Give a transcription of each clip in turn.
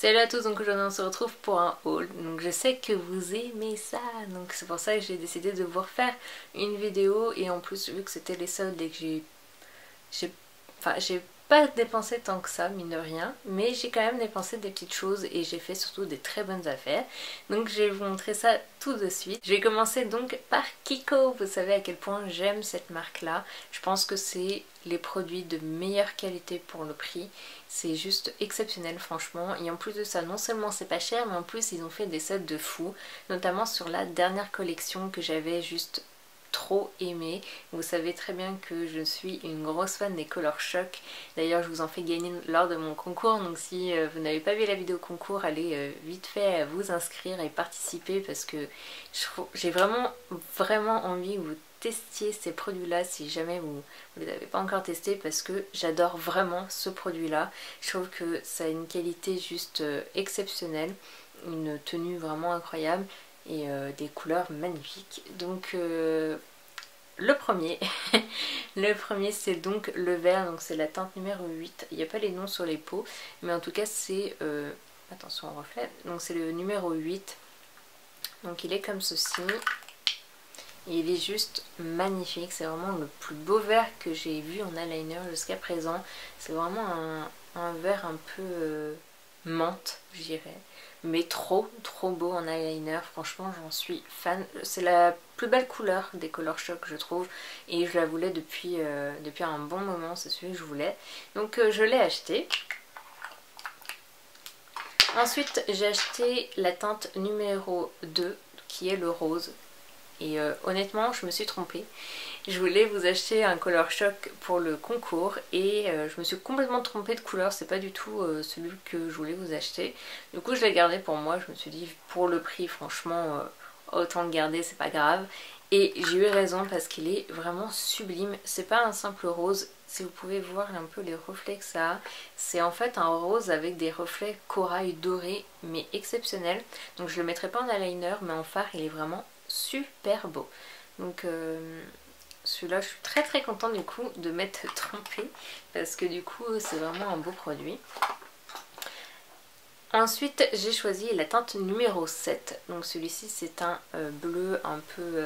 Salut à tous, donc aujourd'hui on se retrouve pour un haul. Donc je sais que vous aimez ça, donc c'est pour ça que j'ai décidé de vous refaire une vidéo. Et en plus vu que c'était les soldes et que j'ai pas dépensé tant que ça, mine de rien, mais j'ai quand même dépensé des petites choses et j'ai fait surtout des très bonnes affaires. Donc je vais vous montrer ça tout de suite. Je vais commencer donc par Kiko. Vous savez à quel point j'aime cette marque là. Je pense que c'est les produits de meilleure qualité pour le prix. C'est juste exceptionnel franchement. Et en plus de ça, non seulement c'est pas cher, mais en plus ils ont fait des soldes de fou, notamment sur la dernière collection que j'avais juste trop aimé. Vous savez très bien que je suis une grosse fan des Color Shock. D'ailleurs je vous en fais gagner lors de mon concours, donc si vous n'avez pas vu la vidéo concours, allez vite fait vous inscrire et participer parce que j'ai vraiment envie que vous testiez ces produits là si jamais vous ne les avez pas encore testés, parce que j'adore vraiment ce produit là. Je trouve que ça a une qualité juste exceptionnelle, une tenue vraiment incroyable et des couleurs magnifiques. Donc le premier le premier c'est donc le vert, donc c'est la teinte numéro 8. Il n'y a pas les noms sur les pots, mais en tout cas c'est attention au reflet, donc c'est le numéro 8. Donc il est comme ceci et il est juste magnifique. C'est vraiment le plus beau vert que j'ai vu en eyeliner jusqu'à présent. C'est vraiment un vert un peu menthe, je dirais, mais trop beau en eyeliner. Franchement j'en suis fan. C'est la plus belle couleur des Color Shock je trouve, et je la voulais depuis un bon moment. C'est celui que je voulais, donc je l'ai acheté. Ensuite j'ai acheté la teinte numéro 2 qui est le rose. Et honnêtement je me suis trompée. Je voulais vous acheter un Color Shock pour le concours et je me suis complètement trompée de couleur. C'est pas du tout celui que je voulais vous acheter. Du coup je l'ai gardé pour moi. Je me suis dit pour le prix franchement autant le garder, c'est pas grave. Et j'ai eu raison parce qu'il est vraiment sublime. C'est pas un simple rose. Si vous pouvez voir un peu les reflets que ça a, c'est en fait un rose avec des reflets corail doré, mais exceptionnel. Donc je le mettrai pas en eyeliner, mais en fard il est vraiment super beau. Donc celui-là je suis très contente du coup de m'être trompée, parce que du coup c'est vraiment un beau produit. Ensuite j'ai choisi la teinte numéro 7. Donc celui-ci c'est un bleu un peu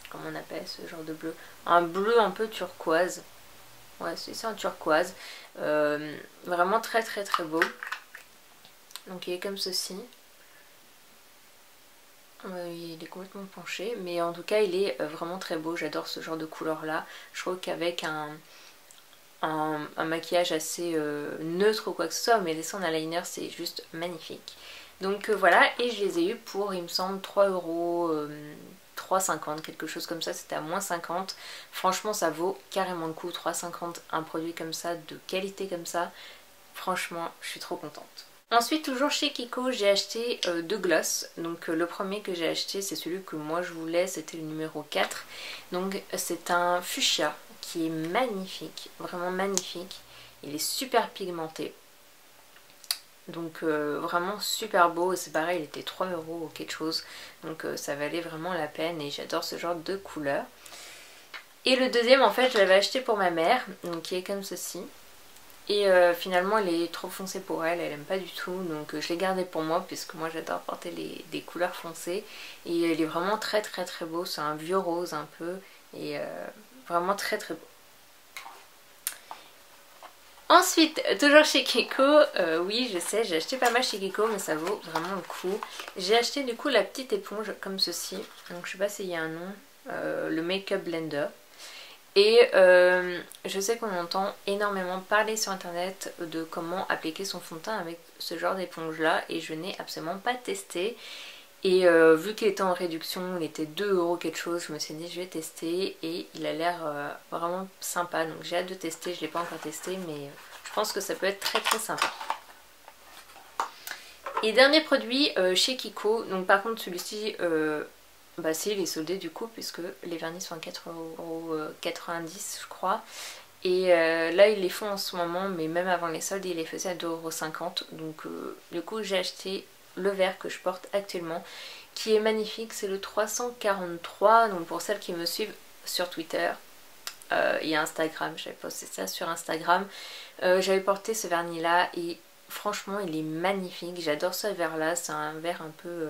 comment on appelle ce genre de bleu, un bleu un peu turquoise. Ouais, c'est un turquoise, vraiment très beau. Donc il est comme ceci. Il est complètement penché, mais en tout cas il est vraiment très beau. J'adore ce genre de couleur là. Je trouve qu'avec un maquillage assez neutre ou quoi que ce soit, mais laissant un eyeliner, c'est juste magnifique. Donc voilà, et je les ai eu pour, il me semble, 3€, 3,50, quelque chose comme ça. C'était à moins 50. Franchement ça vaut carrément le coup. 3,50 un produit comme ça, de qualité comme ça, franchement je suis trop contente. Ensuite toujours chez Kiko j'ai acheté deux glosses. Donc le premier que j'ai acheté c'est celui que moi je voulais, c'était le numéro 4. Donc c'est un fuchsia qui est magnifique, vraiment magnifique. Il est super pigmenté, donc vraiment super beau. C'est pareil, il était 3€ ou quelque chose, donc ça valait vraiment la peine et j'adore ce genre de couleur. Et le deuxième en fait je l'avais acheté pour ma mère, donc qui est comme ceci. Et finalement elle est trop foncée pour elle, elle aime pas du tout, donc je l'ai gardé pour moi puisque moi j'adore porter des couleurs foncées. Et il est vraiment très beau, c'est un vieux rose un peu, et vraiment très beau. Ensuite, toujours chez Kiko, oui je sais j'ai acheté pas mal chez Kiko mais ça vaut vraiment le coup. J'ai acheté du coup la petite éponge comme ceci, donc je sais pas s'il y a un nom, le Make-up Blender. Et je sais qu'on entend énormément parler sur internet de comment appliquer son fond de teint avec ce genre d'éponge là, et je n'ai absolument pas testé. Et vu qu'il était en réduction, il était 2€ quelque chose, je me suis dit je vais tester et il a l'air vraiment sympa. Donc j'ai hâte de tester, je ne l'ai pas encore testé mais je pense que ça peut être très sympa. Et dernier produit chez Kiko, donc par contre celui-ci bah si, il est soldé du coup puisque les vernis sont à 4,90€ je crois. Et là ils les font en ce moment, mais même avant les soldes ils les faisaient à 2,50€. Donc du coup j'ai acheté le vert que je porte actuellement, qui est magnifique, c'est le 343. Donc pour celles qui me suivent sur Twitter et Instagram, j'avais posté ça sur Instagram, j'avais porté ce vernis là et franchement il est magnifique, j'adore ce verre là, c'est un verre un peu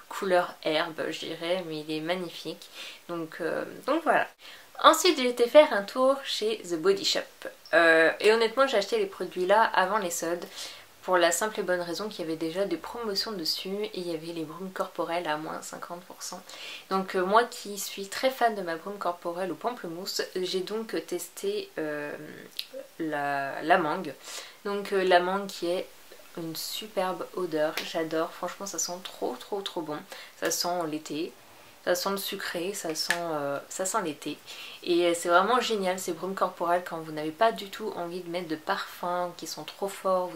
couleur herbe je dirais, mais il est magnifique. Donc voilà. Ensuite j'ai été faire un tour chez The Body Shop et honnêtement j'ai acheté les produits là avant les soldes pour la simple et bonne raison qu'il y avait déjà des promotions dessus et il y avait les brumes corporelles à moins 50%. Donc moi qui suis très fan de ma brume corporelle au pamplemousse, j'ai donc testé la mangue. Donc la mangue qui est une superbe odeur, j'adore, franchement ça sent trop bon, ça sent l'été. Ça sent le sucré, ça sent l'été. Et c'est vraiment génial ces brumes corporelles quand vous n'avez pas du tout envie de mettre de parfums qui sont trop forts,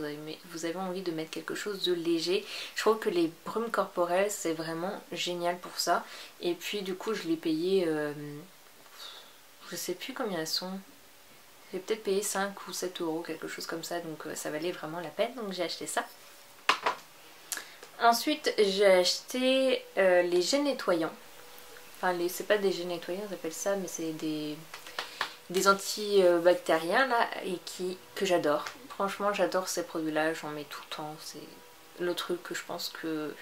vous avez envie de mettre quelque chose de léger. Je trouve que les brumes corporelles c'est vraiment génial pour ça. Et puis du coup je l'ai payé, je sais plus combien elles sont. J'ai peut-être payé 5 ou 7 euros, quelque chose comme ça, donc ça valait vraiment la peine, donc j'ai acheté ça. Ensuite j'ai acheté les gels nettoyants. Enfin, c'est pas des gels nettoyants, on appelle ça, mais c'est des antibactériens là, et que j'adore. Franchement, j'adore ces produits-là, j'en mets tout le temps. C'est le truc que je pense que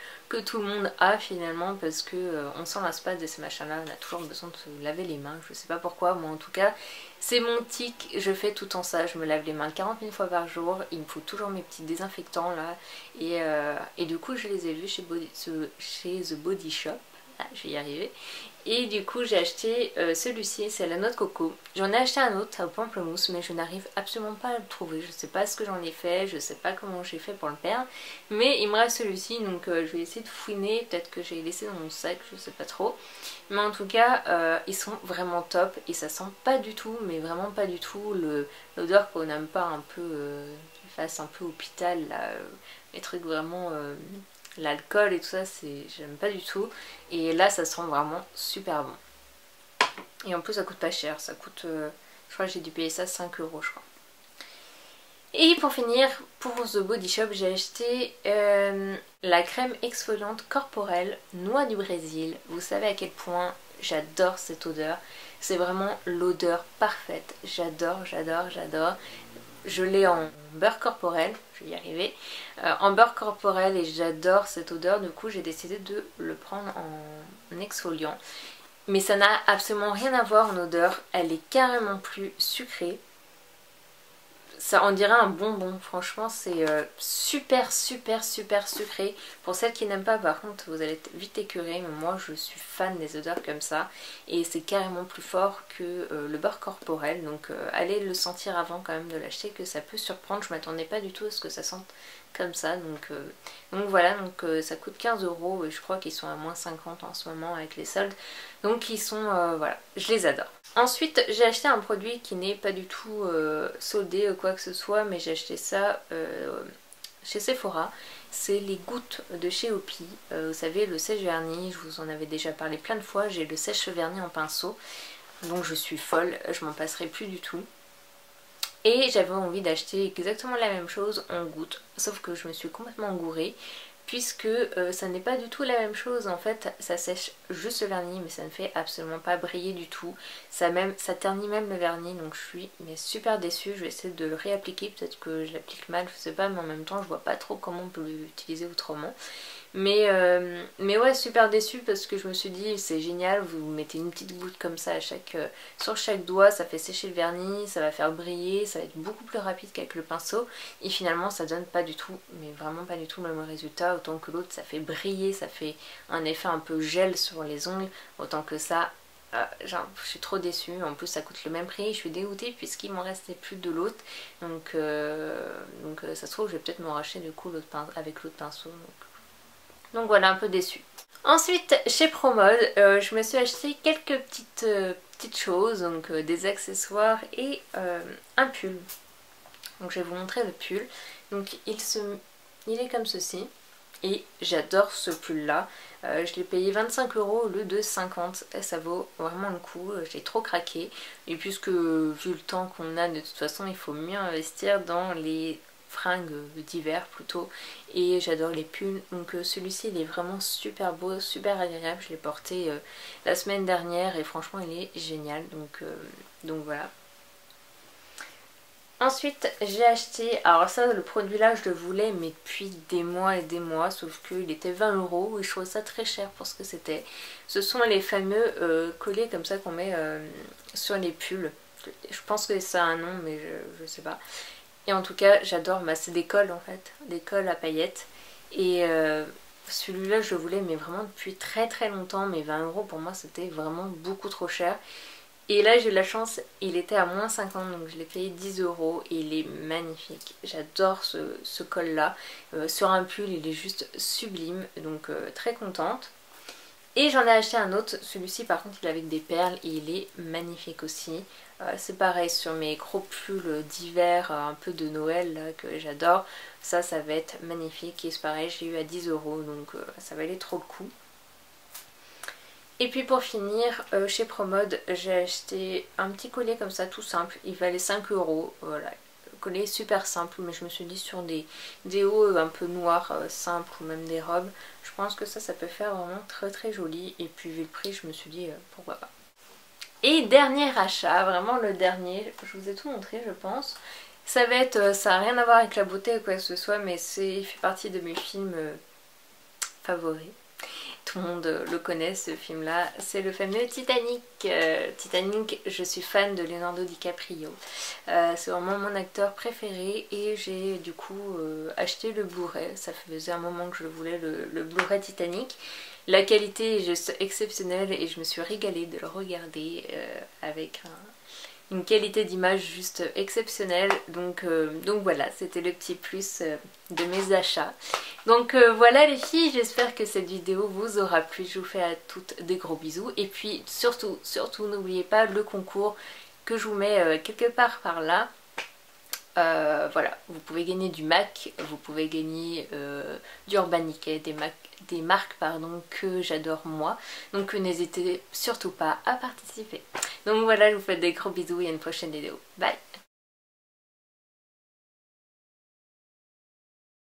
tout le monde a finalement, parce que on s'en lasse pas de ces machins-là, on a toujours besoin de se laver les mains. Je sais pas pourquoi, moi en tout cas, c'est mon tic, je fais tout le temps ça. Je me lave les mains 40 000 fois par jour, il me faut toujours mes petits désinfectants là, et du coup, je les ai vus chez The Body Shop. Ah, je vais y arriver. Et du coup j'ai acheté celui-ci, c'est la noix de coco. J'en ai acheté un autre au pamplemousse mais je n'arrive absolument pas à le trouver. Je sais pas ce que j'en ai fait, je sais pas comment j'ai fait pour le perdre. Mais il me reste celui-ci, donc je vais essayer de fouiner. Peut-être que j'ai laissé dans mon sac, je sais pas trop. Mais en tout cas ils sont vraiment top et ça sent pas du tout, mais vraiment pas du tout l'odeur qu'on n'aime pas un peu, qui fasse un peu hôpital là, les trucs vraiment... l'alcool et tout ça, j'aime pas du tout. Et là, ça sent vraiment super bon. Et en plus, ça coûte pas cher. Ça coûte, je crois que j'ai dû payer ça 5 euros, je crois. Et pour finir, pour The Body Shop, j'ai acheté la crème exfoliante corporelle Noix du Brésil. Vous savez à quel point j'adore cette odeur. C'est vraiment l'odeur parfaite. J'adore. Je l'ai en beurre corporel, je vais y arriver, en beurre corporel et j'adore cette odeur, du coup j'ai décidé de le prendre en exfoliant. Mais ça n'a absolument rien à voir en odeur, elle est carrément plus sucrée. Ça on dirait un bonbon, franchement c'est super sucré. Pour celles qui n'aiment pas par contre vous allez être vite écœurées, mais moi je suis fan des odeurs comme ça. Et c'est carrément plus fort que le beurre corporel, donc allez le sentir avant quand même de l'acheter, que ça peut surprendre. Je m'attendais pas du tout à ce que ça sente comme ça, donc voilà, donc ça coûte 15 euros et je crois qu'ils sont à moins 50 en ce moment avec les soldes, donc ils sont, voilà, je les adore. Ensuite j'ai acheté un produit qui n'est pas du tout soldé ou quoi que ce soit, mais j'ai acheté ça chez Sephora. C'est les gouttes de chez Opi, vous savez le sèche-vernis, je vous en avais déjà parlé plein de fois, j'ai le sèche-vernis en pinceau, donc je suis folle, je m'en passerai plus du tout. Et j'avais envie d'acheter exactement la même chose en gouttes, sauf que je me suis complètement engourée, puisque ça n'est pas du tout la même chose. En fait ça sèche juste le vernis mais ça ne fait absolument pas briller du tout, ça ternit même le vernis, donc je suis super déçue. Je vais essayer de le réappliquer, peut-être que je l'applique mal, je sais pas, mais en même temps je vois pas trop comment on peut l'utiliser autrement. Mais ouais, super déçue parce que je me suis dit c'est génial, vous mettez une petite goutte comme ça sur chaque doigt, ça fait sécher le vernis, ça va faire briller, ça va être beaucoup plus rapide qu'avec le pinceau. Et finalement ça donne pas du tout, mais vraiment pas du tout le même résultat. Autant que l'autre ça fait briller, ça fait un effet un peu gel sur les ongles, autant que ça... genre, je suis trop déçue, en plus ça coûte le même prix, je suis dégoûtée puisqu'il m'en restait plus de l'autre, donc ça se trouve je vais peut-être m'en racheter du coup avec l'autre pinceau. Donc voilà, un peu déçue. Ensuite, chez Promode, je me suis acheté quelques petites choses, donc des accessoires et un pull. Donc je vais vous montrer le pull. Donc il est comme ceci. Et j'adore ce pull là. Je l'ai payé 25 euros au lieu de 50. Et ça vaut vraiment le coup. J'ai trop craqué. Et puisque vu le temps qu'on a de toute façon, il faut mieux investir dans les fringues d'hiver plutôt, et j'adore les pulls, donc celui-ci il est vraiment super beau, super agréable, je l'ai porté la semaine dernière et franchement il est génial, donc voilà. Ensuite j'ai acheté, alors ça le produit là je le voulais mais depuis des mois et des mois, sauf qu'il était 20 € et je trouvais ça très cher pour ce que c'était. Ce sont les fameux colliers comme ça qu'on met sur les pulls. Je pense que ça a un nom mais je sais pas. Et en tout cas j'adore, bah, c'est des cols en fait, des cols à paillettes. Et celui-là je le voulais mais vraiment depuis très très longtemps, mais 20 € pour moi c'était vraiment beaucoup trop cher. Et là j'ai eu la chance, il était à moins 50 donc je l'ai payé 10 € et il est magnifique. J'adore ce col là. Sur un pull il est juste sublime, donc très contente. Et j'en ai acheté un autre, celui-ci par contre il est avec des perles et il est magnifique aussi. C'est pareil sur mes gros pulls d'hiver, un peu de Noël là, que j'adore. Ça va être magnifique et c'est pareil, j'ai eu à 10 € donc ça valait trop le coup. Et puis pour finir, chez Promode, j'ai acheté un petit collier comme ça tout simple, il valait 5 €, voilà. Collier super simple, mais je me suis dit sur des hauts un peu noirs simples ou même des robes, je pense que ça peut faire vraiment très très joli. Et puis vu le prix je me suis dit pourquoi pas. Et dernier achat, vraiment le dernier, je vous ai tout montré je pense. Ça va être, ça n'a rien à voir avec la beauté ou quoi que ce soit, mais il fait partie de mes films favoris. Tout le monde le connaît ce film là, c'est le fameux Titanic. Titanic, je suis fan de Leonardo DiCaprio, c'est vraiment mon acteur préféré et j'ai du coup acheté le Blu-ray. Ça faisait un moment que je voulais, le Blu-ray Titanic. La qualité est juste exceptionnelle et je me suis régalée de le regarder avec une qualité d'image juste exceptionnelle. Donc voilà, c'était le petit plus de mes achats. Donc voilà les filles, j'espère que cette vidéo vous aura plu. Je vous fais à toutes des gros bisous. Et puis surtout n'oubliez pas le concours que je vous mets quelque part par là. Voilà, vous pouvez gagner du MAC, vous pouvez gagner du Urban Decay, des marques pardon, que j'adore moi. Donc n'hésitez surtout pas à participer. Donc voilà, je vous fais des gros bisous et à une prochaine vidéo. Bye!